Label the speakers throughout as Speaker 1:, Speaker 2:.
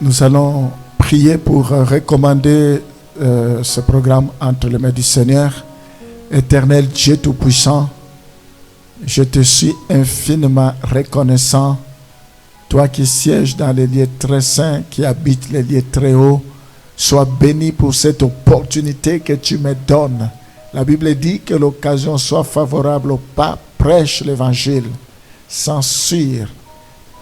Speaker 1: Nous allons prier pour recommander ce programme entre les mains du Seigneur. Éternel Dieu Tout-Puissant, je te suis infiniment reconnaissant, toi qui sièges dans les lieux très saints, qui habites les lieux très hauts. Sois béni pour cette opportunité que tu me donnes. La Bible dit que l'occasion soit favorable au pas, prêche l'évangile sans suivre.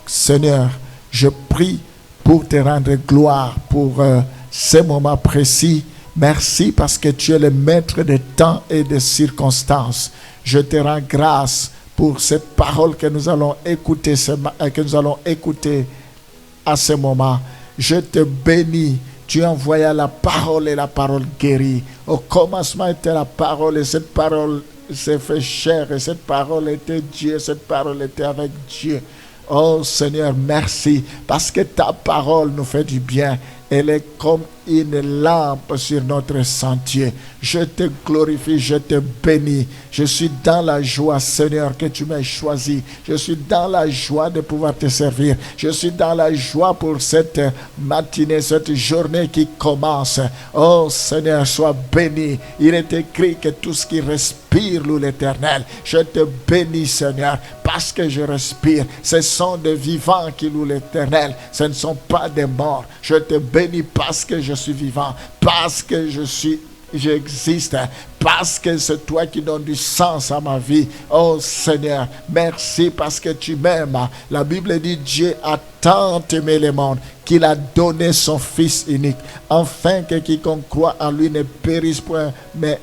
Speaker 1: Seigneur, je prie pour te rendre gloire pour ces moments précis. Merci parce que tu es le maître des temps et des circonstances. Je te rends grâce pour cette parole que nous allons écouter, à ce moment. Je te bénis. Tu envoyais la parole et la parole guérit. Au commencement était la parole et cette parole s'est fait chair et cette parole était Dieu, cette parole était avec Dieu. Oh Seigneur, merci parce que ta parole nous fait du bien. Elle est comme une lampe sur notre sentier. Je te glorifie, je te bénis. Je suis dans la joie, Seigneur, que tu m'as choisi. Je suis dans la joie de pouvoir te servir. Je suis dans la joie pour cette matinée, cette journée qui commence. Oh Seigneur, sois béni. Il est écrit que tout ce qui respire loue l'Éternel. Je te bénis, Seigneur, parce que je respire. Ce sont des vivants qui louent l'Éternel. Ce ne sont pas des morts. Je te bénis parce que je suis vivant, parce que j'existe, parce que c'est toi qui donnes du sens à ma vie. Oh Seigneur, merci parce que tu m'aimes. La Bible dit Dieu a tant aimé le monde qu'il a donné son Fils unique, afin que quiconque croit en lui ne périsse point, mais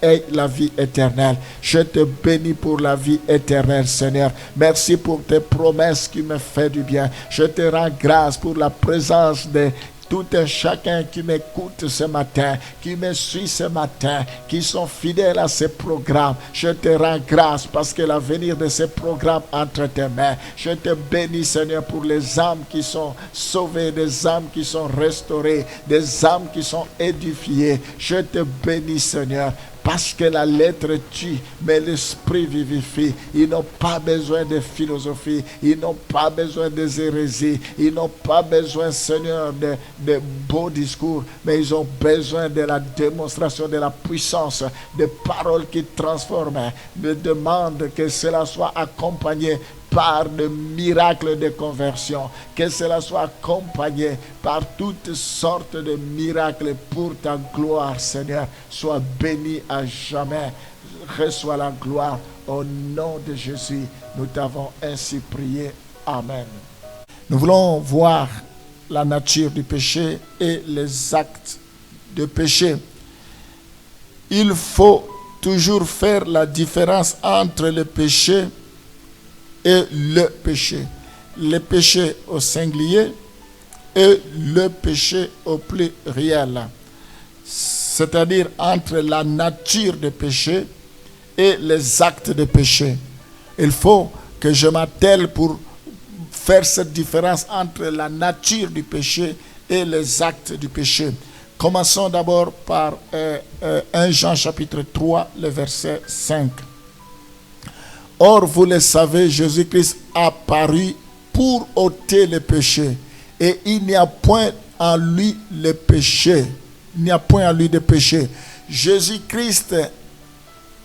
Speaker 1: ait la vie éternelle. Je te bénis pour la vie éternelle, Seigneur. Merci pour tes promesses qui me font du bien. Je te rends grâce pour la présence de tout un chacun qui m'écoute ce matin, qui me suit ce matin, qui sont fidèles à ces programmes. Je te rends grâce parce que l'avenir de ces programmes entre tes mains. Je te bénis, Seigneur, pour les âmes qui sont sauvées, des âmes qui sont restaurées, des âmes qui sont édifiées. Je te bénis, Seigneur. Parce que la lettre tue, mais l'esprit vivifie. Ils n'ont pas besoin de philosophie. Ils n'ont pas besoin des hérésies. Ils n'ont pas besoin, Seigneur, de beaux discours. Mais ils ont besoin de la démonstration de la puissance, de paroles qui transforment. Je demande que cela soit accompagné par de miracles de conversion, que cela soit accompagné par toutes sortes de miracles pour ta gloire, Seigneur. Sois béni à jamais. Reçois la gloire au nom de Jésus. Nous t'avons ainsi prié. Amen. Nous voulons voir la nature du péché et les actes de péché. Il faut toujours faire la différence entre le péché et le péché. Le péché au singulier et le péché au pluriel. C'est-à-dire entre la nature de péché et les actes de péché. Il faut que je m'attelle pour faire cette différence entre la nature du péché et les actes du péché. Commençons d'abord par 1 Jean chapitre 3, le verset 5. Or, vous le savez, Jésus-Christ a apparu pour ôter le péché. Et il n'y a point en lui le péché. Il n'y a point en lui de péché. Jésus-Christ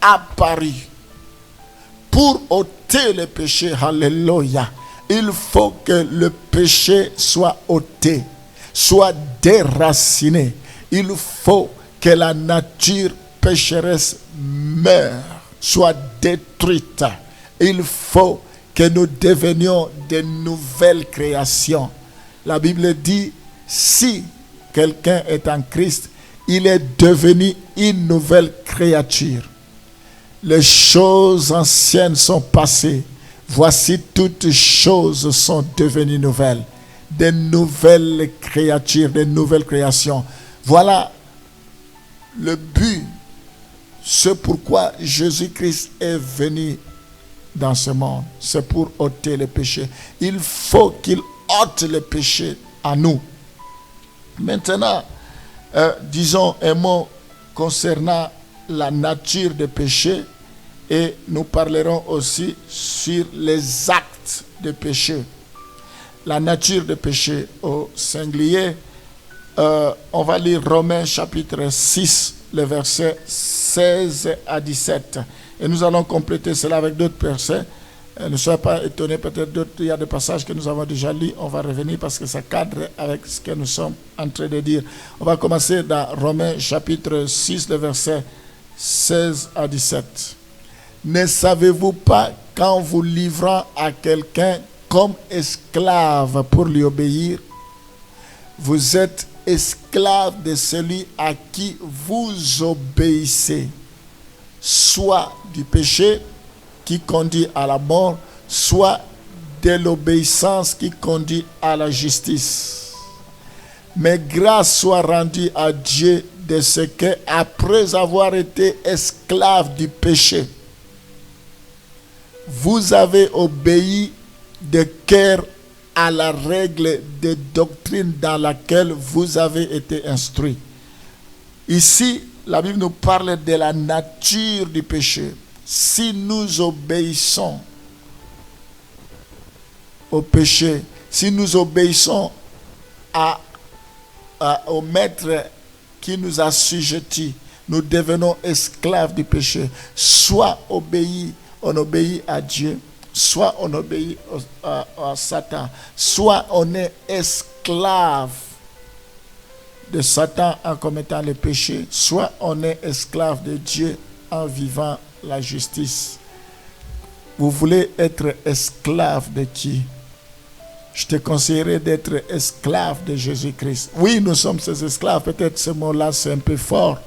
Speaker 1: a apparu pour ôter le péché. Alléluia. Il faut que le péché soit ôté, soit déraciné. Il faut que la nature pécheresse meure, soit détruite. Il faut que nous devenions de nouvelles créations. La Bible dit, si quelqu'un est en Christ, il est devenu une nouvelle créature. Les choses anciennes sont passées. Voici, toutes choses sont devenues nouvelles. Des nouvelles créatures, des nouvelles créations. Voilà le but. C'est pourquoi Jésus-Christ est venu dans ce monde. C'est pour ôter le péché. Il faut qu'il ôte le péché à nous. Maintenant, disons un mot concernant la nature du péché et nous parlerons aussi sur les actes de péché. la nature de péché au singulier, on va lire Romains chapitre 6, les versets 16 à 17. Et nous allons compléter cela avec d'autres versets. Ne soyez pas étonnés, peut-être il y a des passages que nous avons déjà lus. On va revenir parce que ça cadre avec ce que nous sommes en train de dire. On va commencer dans Romains chapitre 6, les versets 16 à 17. Ne savez-vous pas qu'en vous livrant à quelqu'un comme esclave pour lui obéir, vous êtes esclave de celui à qui vous obéissez, soit du péché qui conduit à la mort, soit de l'obéissance qui conduit à la justice. Mais grâce soit rendue à Dieu de ce que, après avoir été esclave du péché, vous avez obéi de cœur à la règle de doctrine dans laquelle vous avez été instruit. Ici, la Bible nous parle de la nature du péché. Si nous obéissons au péché, si nous obéissons au maître qui nous a assujettis, nous devenons esclaves du péché. Soit on obéit à Dieu, soit on obéit à Satan, soit on est esclave de Satan en commettant le péché, soit on est esclave de Dieu en vivant la justice. Vous voulez être esclave de qui? Je te conseillerais d'être esclave de Jésus-Christ. Oui, nous sommes ses esclaves. Peut-être ce mot-là, c'est un peu fort,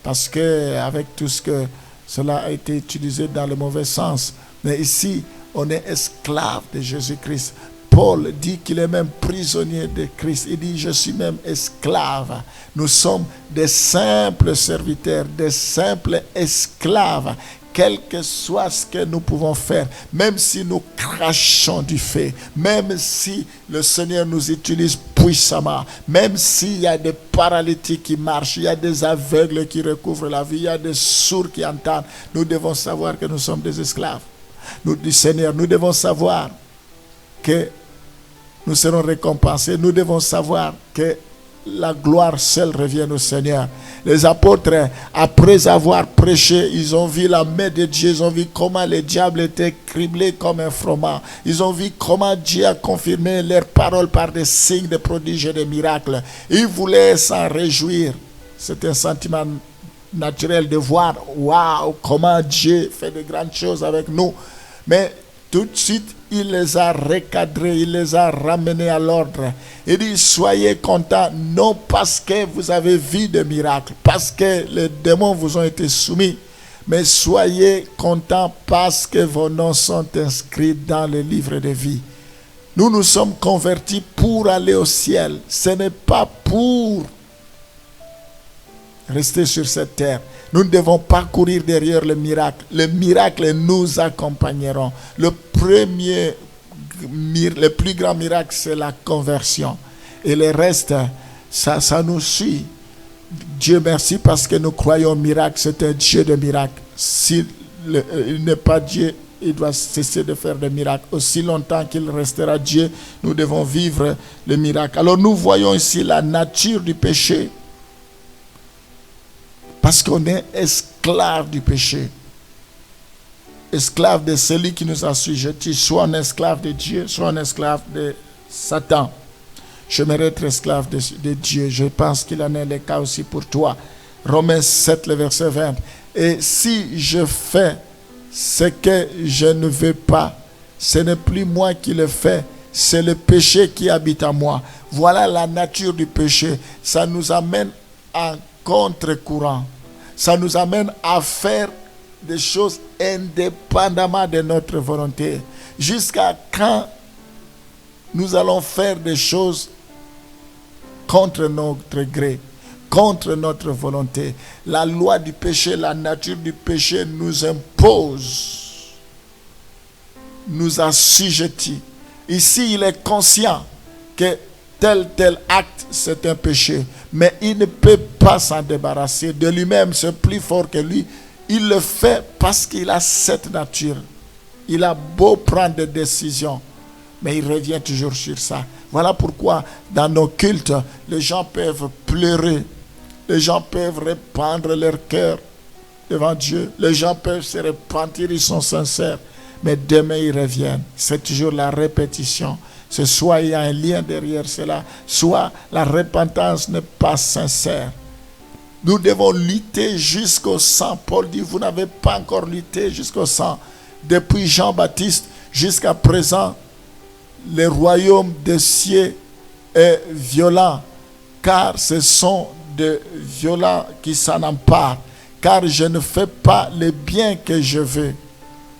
Speaker 1: parce que avec tout ce que cela a été utilisé dans le mauvais sens. Mais ici, on est esclave de Jésus-Christ. Paul dit qu'il est même prisonnier de Christ. Il dit, je suis même esclave. Nous sommes des simples serviteurs, des simples esclaves. Quel que soit ce que nous pouvons faire, même si nous crachons du feu, même si le Seigneur nous utilise puissamment, même s'il y a des paralytiques qui marchent, il y a des aveugles qui recouvrent la vie, il y a des sourds qui entendent, nous devons savoir que nous sommes des esclaves. Nous, du Seigneur, nous devons savoir que nous serons récompensés. Nous devons savoir que la gloire seule revient au Seigneur. Les apôtres, après avoir prêché, ils ont vu la main de Dieu, ils ont vu comment le diable était criblé comme un froment. Ils ont vu comment Dieu a confirmé leurs paroles par des signes, des prodiges et des miracles. Ils voulaient s'en réjouir. C'est un sentiment naturel de voir, waouh, comment Dieu fait de grandes choses avec nous. Mais tout de suite, il les a recadrés, il les a ramenés à l'ordre. Il dit, soyez contents, non parce que vous avez vu des miracles, parce que les démons vous ont été soumis, mais soyez contents parce que vos noms sont inscrits dans le livre de vie. Nous nous sommes convertis pour aller au ciel. Ce n'est pas pour rester sur cette terre. Nous ne devons pas courir derrière le miracle. Les miracles nous accompagneront. Le plus grand miracle, c'est la conversion. Et le reste, ça nous suit. Dieu merci parce que nous croyons au miracle. C'est un Dieu de miracles. S'il n'est pas Dieu, il doit cesser de faire des miracles. Aussi longtemps qu'il restera Dieu, nous devons vivre le miracle. Alors nous voyons ici la nature du péché. Parce qu'on est esclave du péché. Esclave de celui qui nous a assujettis. Soit un esclave de Dieu, soit un esclave de Satan. J'aimerais être esclave de Dieu. Je pense qu'il en est le cas aussi pour toi. Romains 7, le verset 20. Et si je fais ce que je ne veux pas, ce n'est plus moi qui le fais, c'est le péché qui habite en moi. Voilà la nature du péché. Ça nous amène à contre-courant. Ça nous amène à faire des choses indépendamment de notre volonté. Jusqu'à quand nous allons faire des choses contre notre gré, contre notre volonté. La loi du péché, la nature du péché nous impose, nous assujettit. Ici, il est conscient que tel acte, c'est un péché. Mais il ne peut pas s'en débarrasser de lui-même, c'est plus fort que lui. Il le fait parce qu'il a cette nature. Il a beau prendre des décisions, mais il revient toujours sur ça. Voilà pourquoi dans nos cultes, les gens peuvent pleurer, les gens peuvent répandre leur cœur devant Dieu, les gens peuvent se repentir, ils sont sincères, mais demain ils reviennent. C'est toujours la répétition. C'est soit il y a un lien derrière cela, soit la repentance n'est pas sincère. Nous devons lutter jusqu'au sang. Paul dit, vous n'avez pas encore lutté jusqu'au sang. Depuis Jean-Baptiste jusqu'à présent, le royaume des cieux est violent, car ce sont des violents qui s'en emparent. Car je ne fais pas le bien que je veux,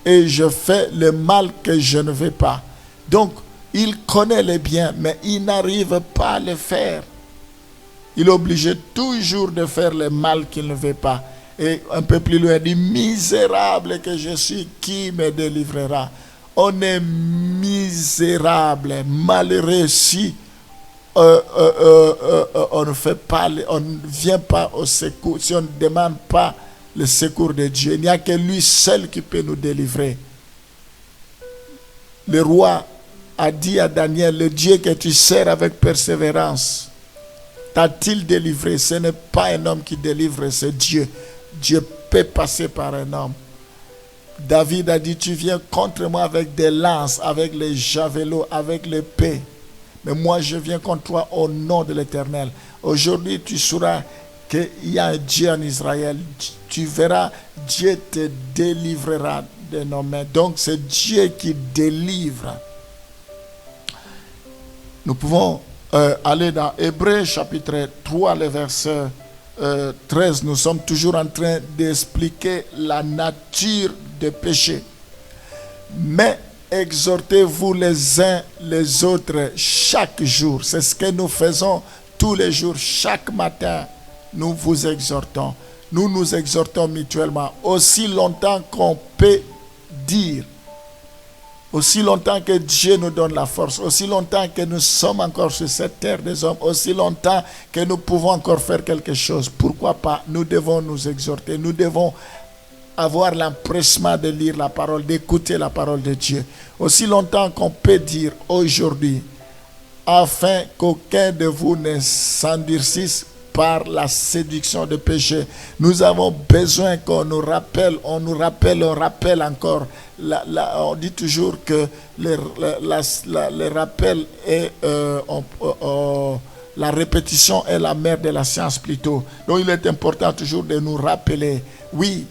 Speaker 1: et je fais le mal que je ne veux pas. Donc, il connaît le bien, mais il n'arrive pas à le faire. Il est obligé toujours de faire le mal qu'il ne veut pas. Et un peu plus loin, il dit, misérable que je suis, qui me délivrera? On est misérable, malheureux si on ne fait pas, on ne vient pas au secours, si on ne demande pas le secours de Dieu. Il n'y a que lui seul qui peut nous délivrer. Le roi a dit à Daniel, le Dieu que tu sers avec persévérance, t'a-t-il délivré? Ce n'est pas un homme qui délivre, c'est Dieu. Dieu peut passer par un homme. David a dit, tu viens contre moi avec des lances, avec les javelots, avec l'épée. Mais moi, je viens contre toi au nom de l'Éternel. Aujourd'hui, tu sauras qu'il y a un Dieu en Israël. Tu verras, Dieu te délivrera de nos mains. Donc, c'est Dieu qui délivre. Nous pouvons aller dans Hébreux chapitre 3, le verset 13. Nous sommes toujours en train d'expliquer la nature du péché. Mais exhortez-vous les uns les autres chaque jour. C'est ce que nous faisons tous les jours. Chaque matin, nous vous exhortons. Nous nous exhortons mutuellement. Aussi longtemps qu'on peut dire, aussi longtemps que Dieu nous donne la force, aussi longtemps que nous sommes encore sur cette terre des hommes, aussi longtemps que nous pouvons encore faire quelque chose. Pourquoi pas? Nous devons nous exhorter. Nous devons avoir l'empressement de lire la parole, d'écouter la parole de Dieu. Aussi longtemps qu'on peut dire aujourd'hui, afin qu'aucun de vous ne s'endurcisse par la séduction du péché. Nous avons besoin qu'on nous rappelle, on rappelle encore. On dit toujours que le rappel est, la répétition est la mère de la science plutôt. Donc il est important toujours de nous rappeler, oui,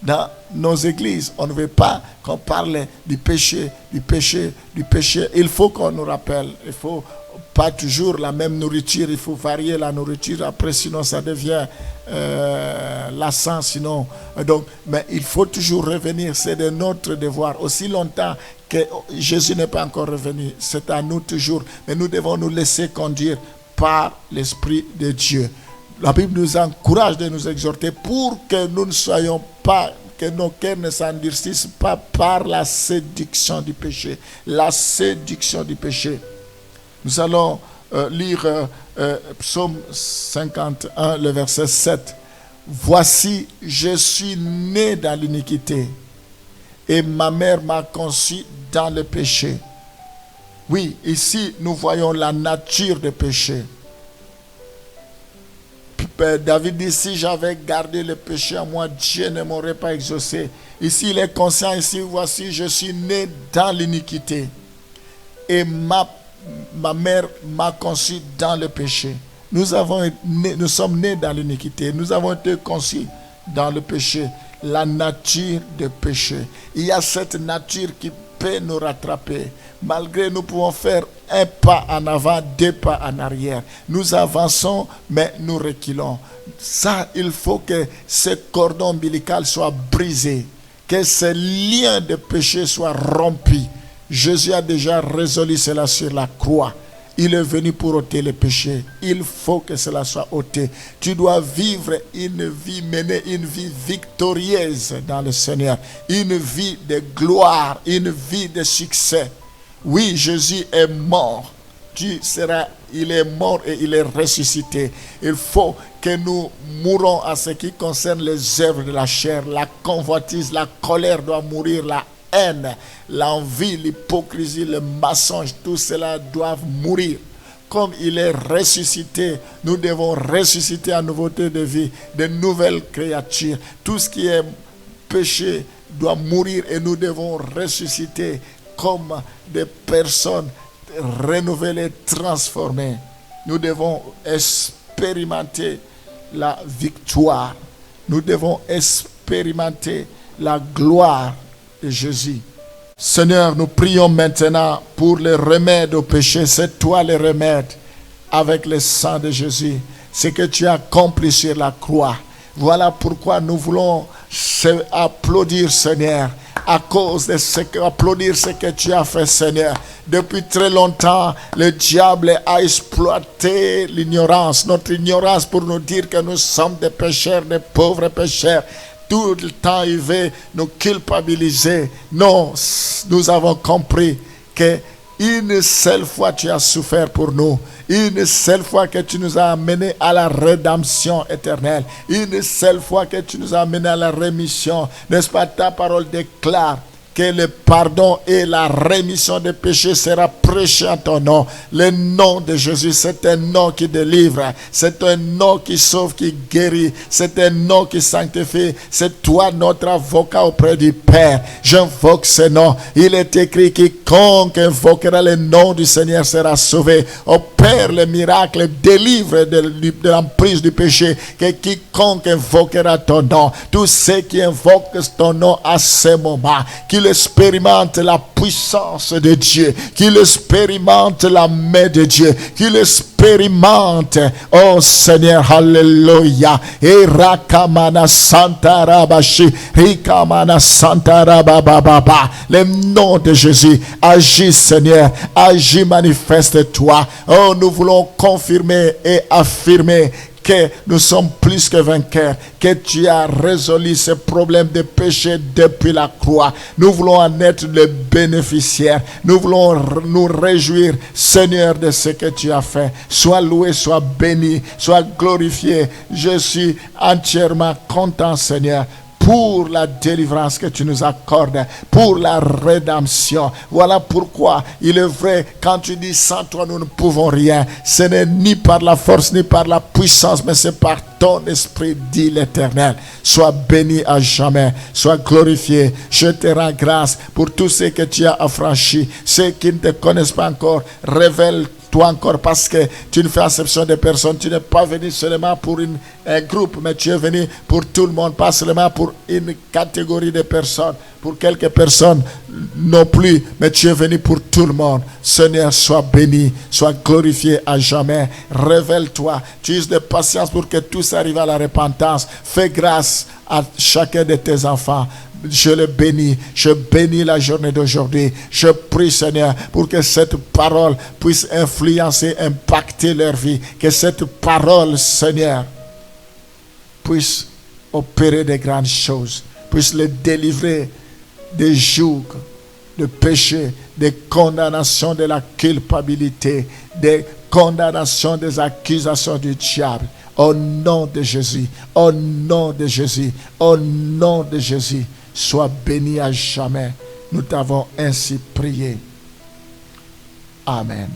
Speaker 1: dans nos églises, on ne veut pas qu'on parle du péché, du péché, du péché. Il faut qu'on nous rappelle. Il faut pas toujours la même nourriture. Il faut varier la nourriture. Après, sinon, ça devient lassant. Sinon, donc, mais il faut toujours revenir. C'est de notre devoir. Aussi longtemps que Jésus n'est pas encore revenu, c'est à nous toujours. Mais nous devons nous laisser conduire par l'Esprit de Dieu. La Bible nous encourage de nous exhorter pour que nous ne soyons pas, que nos cœurs ne s'endurcissent pas par la séduction du péché. La séduction du péché. Nous allons lire Psaume 51, le verset 7. Voici, je suis né dans l'iniquité et ma mère m'a conçu dans le péché. Oui, ici nous voyons la nature du péché. David dit, si j'avais gardé le péché en moi, Dieu ne m'aurait pas exaucé. Ici, il est conscient, ici, voici, je suis né dans l'iniquité. Et ma mère m'a conçu dans le péché. Nous sommes nés dans l'iniquité. Nous avons été conçus dans le péché. La nature du péché. Il y a cette nature qui peut nous rattraper. Malgré nous pouvons faire un pas en avant, 2 pas en arrière. Nous avançons, mais nous reculons. Ça, il faut que ce cordon ombilical soit brisé, que ce lien de péché soit rompu. Jésus a déjà résolu cela sur la croix. Il est venu pour ôter le péché. Il faut que cela soit ôté. Tu dois vivre une vie, mener une vie victorieuse dans le Seigneur. Une vie de gloire, une vie de succès. Oui, Jésus est mort. Il est mort et il est ressuscité. Il faut que nous mourons à ce qui concerne les œuvres de la chair. La convoitise, la colère doit mourir. La haine, l'envie, l'hypocrisie, le mensonge, tout cela doivent mourir. Comme il est ressuscité, nous devons ressusciter en nouveauté de vie, de nouvelles créatures. Tout ce qui est péché doit mourir et nous devons ressusciter comme des personnes renouvelées, transformées. Nous devons expérimenter la victoire. Nous devons expérimenter la gloire de Jésus. Seigneur, nous prions maintenant pour le remède au péché. C'est toi le remède avec le sang de Jésus. Ce que tu as accompli sur la croix. Voilà pourquoi nous voulons applaudir, Seigneur, à cause de applaudir ce que tu as fait, Seigneur. Depuis très longtemps, le diable a exploité l'ignorance, notre ignorance, pour nous dire que nous sommes des pécheurs, des pauvres pécheurs. Tout le temps, il veut nous culpabiliser. Non, nous avons compris que une seule fois tu as souffert pour nous. Une seule fois que tu nous as amenés à la rédemption éternelle. Une seule fois que tu nous as amenés à la rémission. N'est-ce pas, ta parole déclare que le pardon et la rémission des péchés sera prêché en ton nom. Le nom de Jésus, c'est un nom qui délivre. C'est un nom qui sauve, qui guérit. C'est un nom qui sanctifie. C'est toi notre avocat auprès du Père. J'invoque ce nom. Il est écrit, quiconque invoquera le nom du Seigneur sera sauvé. Opère le miracle, délivre de l'emprise du péché. Que quiconque invoquera ton nom, tous ceux qui invoquent ton nom à ce moment, qu'il expérimente la puissance de Dieu, qu'il expérimente la main de Dieu, qu'il expérimente, oh Seigneur, alléluia, et rakamana santa rabashi, rikamana santa rabababa, le nom de Jésus, agis Seigneur, agis, manifeste-toi. Oh, nous voulons confirmer et affirmer que nous sommes plus que vainqueurs, que tu as résolu ce problème de péché depuis la croix. Nous voulons en être les bénéficiaires. Nous voulons nous réjouir, Seigneur, de ce que tu as fait. Sois loué, sois béni, sois glorifié. Je suis entièrement content, Seigneur, pour la délivrance que tu nous accordes, pour la rédemption. Voilà pourquoi il est vrai, quand tu dis sans toi nous ne pouvons rien, ce n'est ni par la force ni par la puissance, mais c'est par ton esprit, dit l'Éternel. Sois béni à jamais, sois glorifié. Je te rends grâce pour tout ce que tu as affranchi. Ceux qui ne te connaissent pas encore, révèle-toi encore, parce que tu ne fais exception de personnes. Tu n'es pas venu seulement pour un groupe, mais tu es venu pour tout le monde, pas seulement pour une catégorie de personnes, pour quelques personnes non plus, mais tu es venu pour tout le monde. Seigneur, sois béni, sois glorifié à jamais. Révèle-toi, tu uses de patience pour que tous arrivent à la repentance. Fais grâce à chacun de tes enfants. Je le bénis, je bénis la journée d'aujourd'hui. Je prie, Seigneur, pour que cette parole puisse influencer, impacter leur vie. Que cette parole, Seigneur, puisse opérer de grandes choses, puisse les délivrer des jougs, de péché, des condamnations de la culpabilité, des condamnations des accusations du diable. Au nom de Jésus, au nom de Jésus, au nom de Jésus, sois béni à jamais. Nous t'avons ainsi prié. Amen.